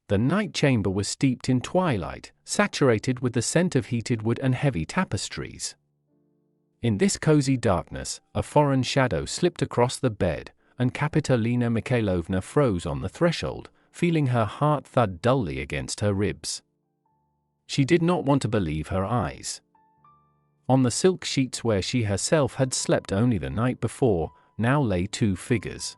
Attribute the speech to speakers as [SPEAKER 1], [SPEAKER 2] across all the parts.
[SPEAKER 1] The night chamber was steeped in twilight, saturated with the scent of heated wood and heavy tapestries. In this cozy darkness, a foreign shadow slipped across the bed, and Kapitolina Mikhailovna froze on the threshold, feeling her heart thud dully against her ribs. She did not want to believe her eyes. On the silk sheets where she herself had slept only the night before, now lay two figures.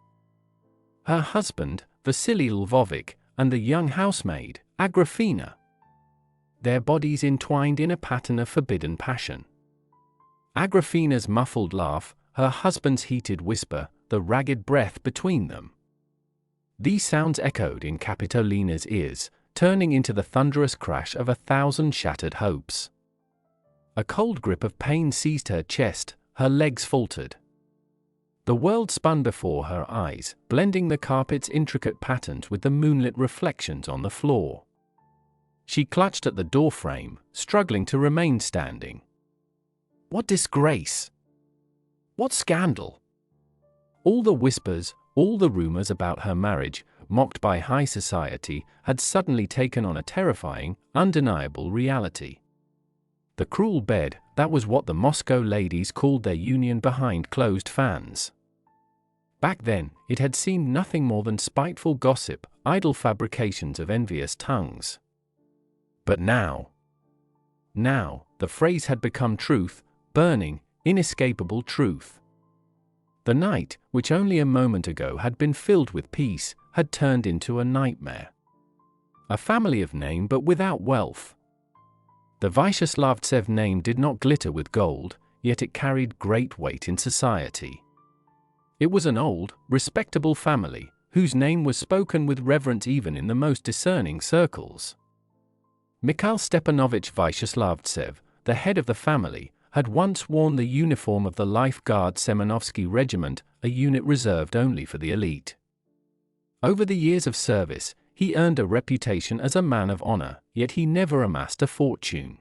[SPEAKER 1] Her husband, Vasily Lvovich, and the young housemaid, Agrafena. Their bodies entwined in a pattern of forbidden passion. Agrafena's muffled laugh, her husband's heated whisper, the ragged breath between them. These sounds echoed in Kapitolina's ears, turning into the thunderous crash of 1,000 shattered hopes. A cold grip of pain seized her chest, her legs faltered. The world spun before her eyes, blending the carpet's intricate patterns with the moonlit reflections on the floor. She clutched at the doorframe, struggling to remain standing. What disgrace! What scandal! All the whispers, all the rumors about her marriage, mocked by high society, had suddenly taken on a terrifying, undeniable reality. The cruel bed, that was what the Moscow ladies called their union behind closed fans. Back then, it had seemed nothing more than spiteful gossip, idle fabrications of envious tongues. But now, the phrase had become truth, burning, inescapable truth. The night, which only a moment ago had been filled with peace, had turned into a nightmare. A family of name but without wealth. The Vysheslavtsev name did not glitter with gold, yet it carried great weight in society. It was an old, respectable family, whose name was spoken with reverence even in the most discerning circles. Mikhail Stepanovich Vysheslavtsev, the head of the family, had once worn the uniform of the Life Guard Semenovsky Regiment, a unit reserved only for the elite. Over the years of service, he earned a reputation as a man of honor, yet he never amassed a fortune.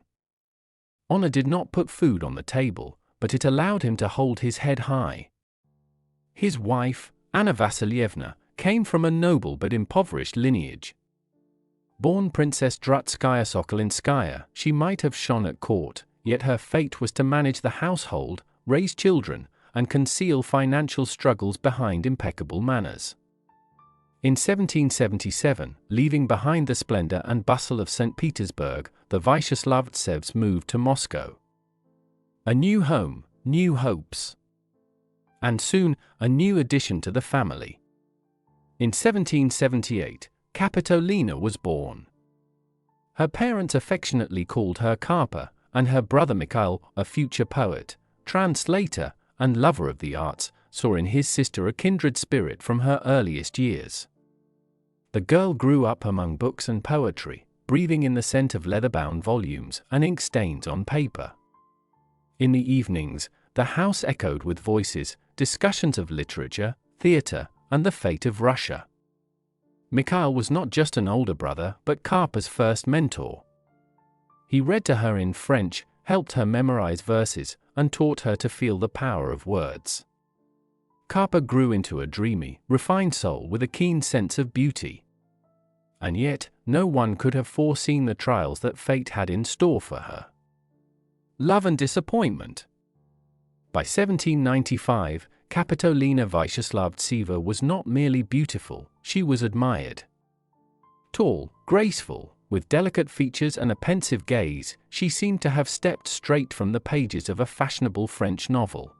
[SPEAKER 1] Honor did not put food on the table, but it allowed him to hold his head high. His wife, Anna Vassilyevna, came from a noble but impoverished lineage. Born Princess Drutskaya Sokolinskaya, she might have shone at court, yet her fate was to manage the household, raise children, and conceal financial struggles behind impeccable manners. In 1777, leaving behind the splendor and bustle of St. Petersburg, the Vysheslavtsevs moved to Moscow. A new home, new hopes. And soon, a new addition to the family. In 1778, Kapitolina was born. Her parents affectionately called her Karpa, and her brother Mikhail, a future poet, translator, and lover of the arts, saw in his sister a kindred spirit from her earliest years. The girl grew up among books and poetry, breathing in the scent of leather-bound volumes and ink stains on paper. In the evenings, the house echoed with voices, discussions of literature, theater, and the fate of Russia. Mikhail was not just an older brother, but Karpa's first mentor. He read to her in French, helped her memorize verses, and taught her to feel the power of words. Karpa grew into a dreamy, refined soul with a keen sense of beauty. And yet, no one could have foreseen the trials that fate had in store for her. Love and disappointment. By 1795, Kapitolina Vysheslavtseva was not merely beautiful, she was admired. Tall, graceful, with delicate features and a pensive gaze, she seemed to have stepped straight from the pages of a fashionable French novel.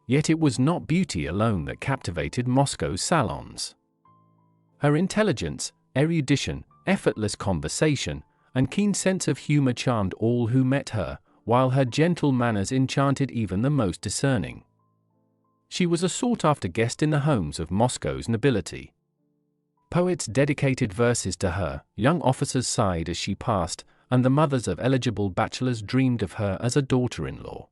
[SPEAKER 1] Yet it was not beauty alone that captivated Moscow's salons. Her intelligence, erudition, effortless conversation, and keen sense of humor charmed all who met her, while her gentle manners enchanted even the most discerning. She was a sought-after guest in the homes of Moscow's nobility. Poets dedicated verses to her, young officers sighed as she passed, and the mothers of eligible bachelors dreamed of her as a daughter-in-law.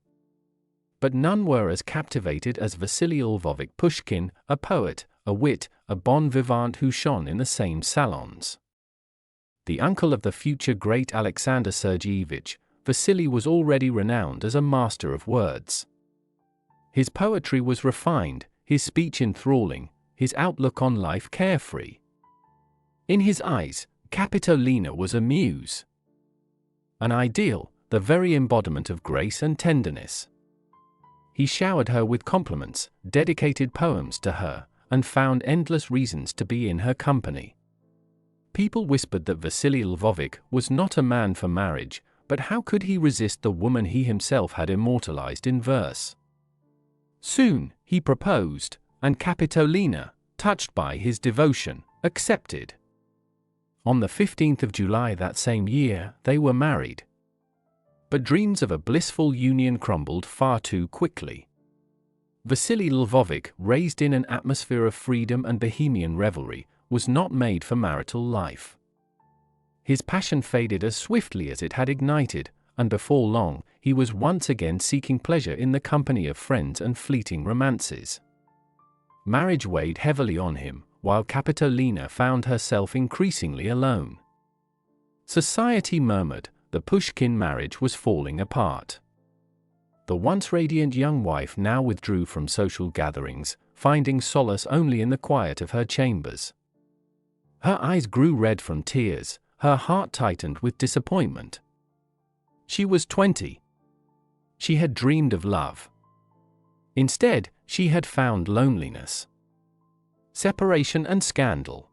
[SPEAKER 1] But none were as captivated as Vasily Lvovich Pushkin, a poet, a wit, a bon vivant who shone in the same salons. The uncle of the future great Alexander Sergeyevich, Vasily was already renowned as a master of words. His poetry was refined, his speech enthralling, his outlook on life carefree. In his eyes, Kapitolina was a muse. An ideal, the very embodiment of grace and tenderness. He showered her with compliments, dedicated poems to her, and found endless reasons to be in her company. People whispered that Vasily Lvovich was not a man for marriage, but how could he resist the woman he himself had immortalized in verse? Soon, he proposed, and Kapitolina, touched by his devotion, accepted. On the 15th of July that same year, they were married. But dreams of a blissful union crumbled far too quickly. Vasily Lvovich, raised in an atmosphere of freedom and bohemian revelry, was not made for marital life. His passion faded as swiftly as it had ignited, and before long, he was once again seeking pleasure in the company of friends and fleeting romances. Marriage weighed heavily on him, while Kapitolina found herself increasingly alone. Society murmured, the Pushkin marriage was falling apart. The once radiant young wife now withdrew from social gatherings, finding solace only in the quiet of her chambers. Her eyes grew red from tears, her heart tightened with disappointment. She was 20. She had dreamed of love. Instead, she had found loneliness, separation and scandal.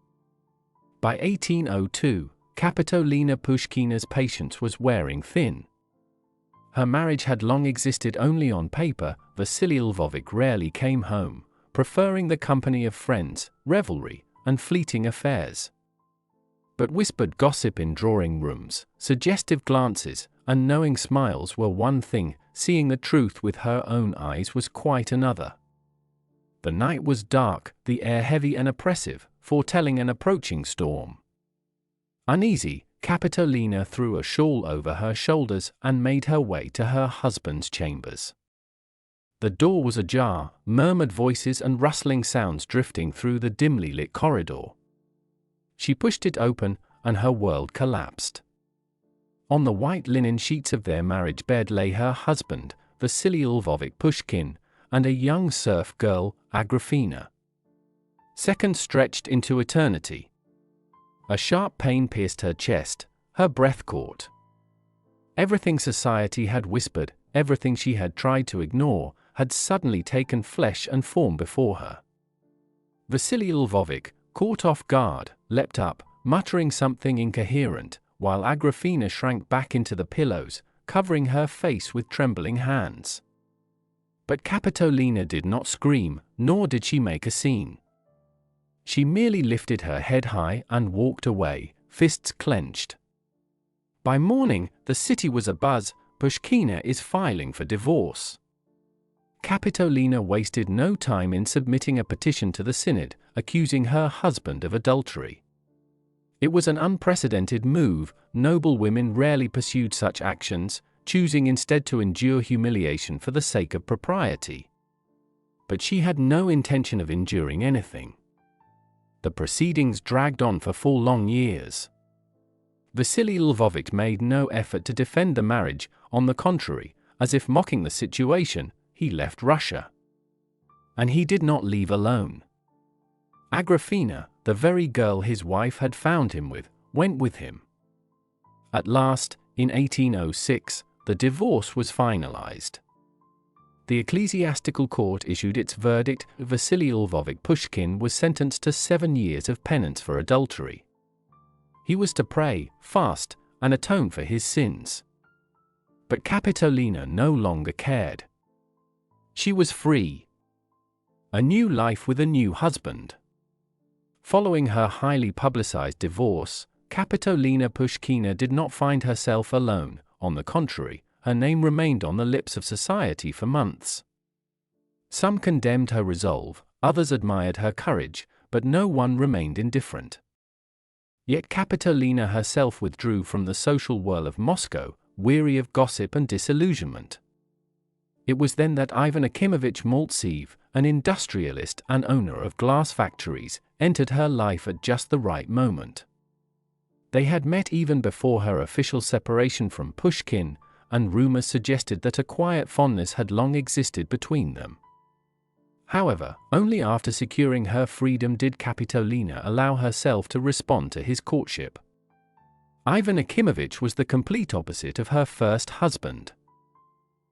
[SPEAKER 1] By 1802, Kapitolina Pushkina's patience was wearing thin. Her marriage had long existed only on paper. Vasily Lvovich rarely came home, preferring the company of friends, revelry, and fleeting affairs. But whispered gossip in drawing rooms, suggestive glances, and knowing smiles were one thing, seeing the truth with her own eyes was quite another. The night was dark, the air heavy and oppressive, foretelling an approaching storm. Uneasy, Kapitolina threw a shawl over her shoulders and made her way to her husband's chambers. The door was ajar, murmured voices and rustling sounds drifting through the dimly lit corridor. She pushed it open, and her world collapsed. On the white linen sheets of their marriage bed lay her husband, Vasily Lvovich Pushkin, and a young serf girl, Agrafena. Seconds stretched into eternity. A sharp pain pierced her chest, her breath caught. Everything society had whispered, everything she had tried to ignore, had suddenly taken flesh and form before her. Vasily Lvovich, caught off guard, leapt up, muttering something incoherent, while Agrafena shrank back into the pillows, covering her face with trembling hands. But Kapitolina did not scream, nor did she make a scene. She merely lifted her head high and walked away, fists clenched. By morning, the city was abuzz. Pushkina is filing for divorce. Kapitolina wasted no time in submitting a petition to the Synod, accusing her husband of adultery. It was an unprecedented move. Noble women rarely pursued such actions, choosing instead to endure humiliation for the sake of propriety. But she had no intention of enduring anything. The proceedings dragged on for 4 long years. Vasily Lvovich made no effort to defend the marriage. On the contrary, as if mocking the situation, he left Russia. And he did not leave alone. Agrafena, the very girl his wife had found him with, went with him. At last, in 1806, the divorce was finalized. The ecclesiastical court issued its verdict. Vasily Lvovich Pushkin was sentenced to 7 years of penance for adultery. He was to pray, fast, and atone for his sins. But Kapitolina no longer cared. She was free. A new life with a new husband. Following her highly publicized divorce, Kapitolina Pushkina did not find herself alone. On the contrary, her name remained on the lips of society for months. Some condemned her resolve, others admired her courage, but no one remained indifferent. Yet Kapitolina herself withdrew from the social whirl of Moscow, weary of gossip and disillusionment. It was then that Ivan Akimovich Maltsev, an industrialist and owner of glass factories, entered her life at just the right moment. They had met even before her official separation from Pushkin, and rumors suggested that a quiet fondness had long existed between them. However, only after securing her freedom did Kapitolina allow herself to respond to his courtship. Ivan Akimovich was the complete opposite of her first husband.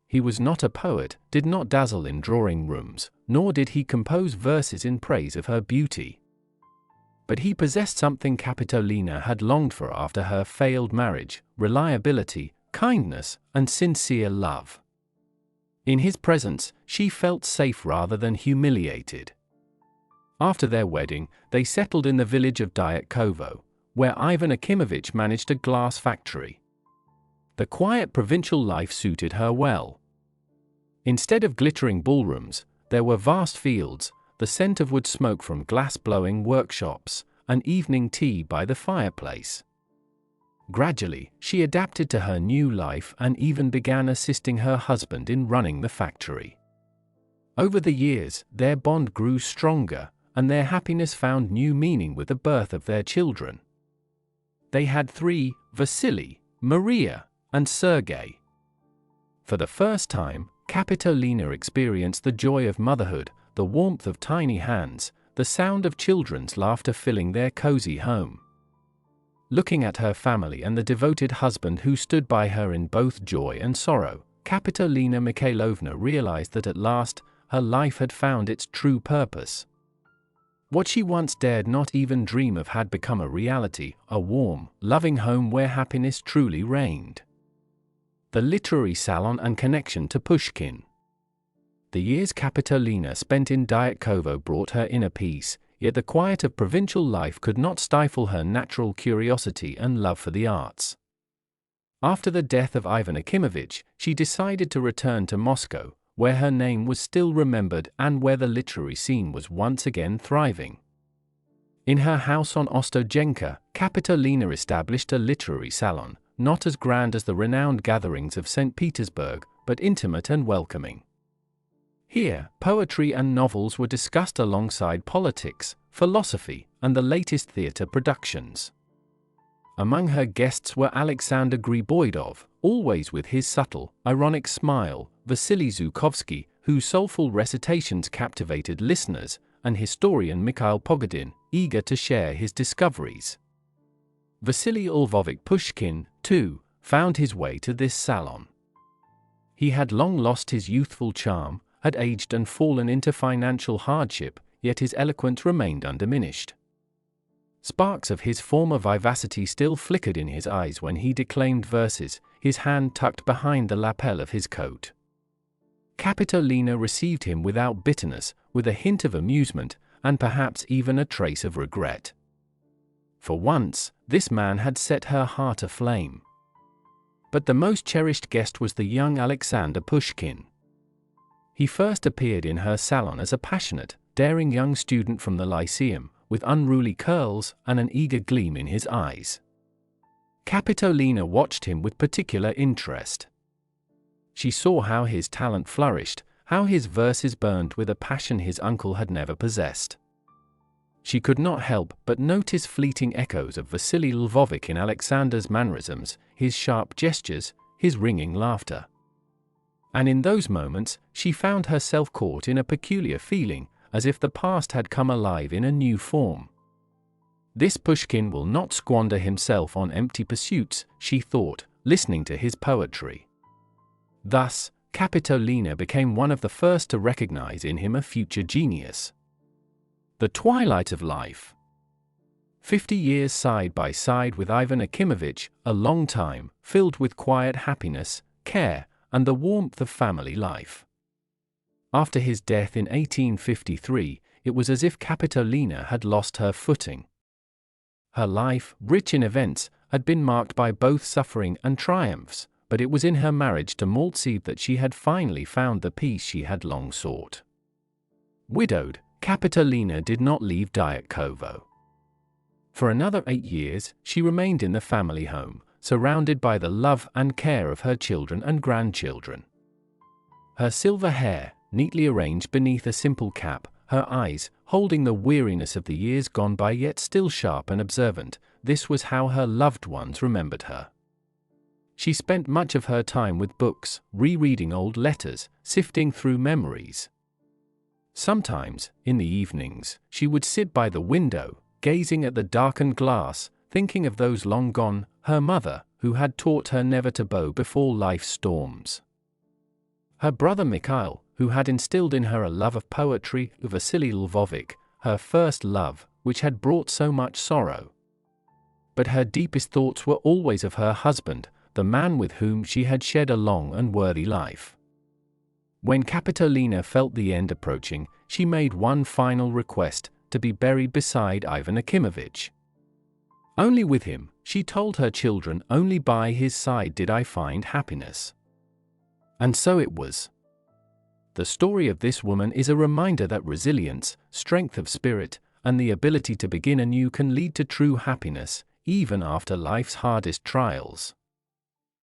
[SPEAKER 1] He was not a poet, did not dazzle in drawing rooms, nor did he compose verses in praise of her beauty. But he possessed something Kapitolina had longed for after her failed marriage: reliability, kindness, and sincere love. In his presence, she felt safe rather than humiliated. After their wedding, they settled in the village of Dyatkovo, where Ivan Akimovich managed a glass factory. The quiet provincial life suited her well. Instead of glittering ballrooms, there were vast fields, the scent of wood smoke from glass-blowing workshops, and evening tea by the fireplace. Gradually, she adapted to her new life and even began assisting her husband in running the factory. Over the years, their bond grew stronger, and their happiness found new meaning with the birth of their children. They had 3, Vasily, Maria, and Sergei. For the first time, Kapitolina experienced the joy of motherhood, the warmth of tiny hands, the sound of children's laughter filling their cozy home. Looking at her family and the devoted husband who stood by her in both joy and sorrow, Kapitolina Mikhailovna realized that at last, her life had found its true purpose. What she once dared not even dream of had become a reality: a warm, loving home where happiness truly reigned. The literary salon and connection to Pushkin. The years Kapitolina spent in Dyatkovo brought her inner peace, yet the quiet of provincial life could not stifle her natural curiosity and love for the arts. After the death of Ivan Akimovich, she decided to return to Moscow, where her name was still remembered and where the literary scene was once again thriving. In her house on Ostojenka, Kapitolina established a literary salon, not as grand as the renowned gatherings of St. Petersburg, but intimate and welcoming. Here, poetry and novels were discussed alongside politics, philosophy, and the latest theater productions. Among her guests were Alexander Griboidov, always with his subtle, ironic smile, Vasily Zhukovsky, whose soulful recitations captivated listeners, and historian Mikhail Pogodin, eager to share his discoveries. Vasily Lvovich Pushkin, too, found his way to this salon. He had long lost his youthful charm, had aged and fallen into financial hardship, yet his eloquence remained undiminished. Sparks of his former vivacity still flickered in his eyes when he declaimed verses, his hand tucked behind the lapel of his coat. Kapitolina received him without bitterness, with a hint of amusement, and perhaps even a trace of regret. For once, this man had set her heart aflame. But the most cherished guest was the young Alexander Pushkin. He first appeared in her salon as a passionate, daring young student from the Lyceum, with unruly curls and an eager gleam in his eyes. Kapitolina watched him with particular interest. She saw how his talent flourished, how his verses burned with a passion his uncle had never possessed. She could not help but notice fleeting echoes of Vasily Lvovich in Alexander's mannerisms, his sharp gestures, his ringing laughter. And in those moments, she found herself caught in a peculiar feeling, as if the past had come alive in a new form. This Pushkin will not squander himself on empty pursuits, she thought, listening to his poetry. Thus, Kapitolina became one of the first to recognize in him a future genius. The twilight of life. 50 years side by side with Ivan Akimovich, a long time, filled with quiet happiness, care, and the warmth of family life. After his death in 1853, it was as if Kapitolina had lost her footing. Her life, rich in events, had been marked by both suffering and triumphs, but it was in her marriage to Maltsev that she had finally found the peace she had long sought. Widowed, Kapitolina did not leave Dyatkovo. For another 8 years, she remained in the family home, surrounded by the love and care of her children and grandchildren. Her silver hair, neatly arranged beneath a simple cap, her eyes, holding the weariness of the years gone by yet still sharp and observant, this was how her loved ones remembered her. She spent much of her time with books, rereading old letters, sifting through memories. Sometimes, in the evenings, she would sit by the window, gazing at the darkened glass, thinking of those long gone, her mother, who had taught her never to bow before life's storms. Her brother Mikhail, who had instilled in her a love of poetry, Vasily Lvovic, her first love, which had brought so much sorrow. But her deepest thoughts were always of her husband, the man with whom she had shared a long and worthy life. When Kapitolina felt the end approaching, she made one final request: to be buried beside Ivan Akimovich. Only with him, she told her children, only by his side did I find happiness. And so it was. The story of this woman is a reminder that resilience, strength of spirit, and the ability to begin anew can lead to true happiness, even after life's hardest trials.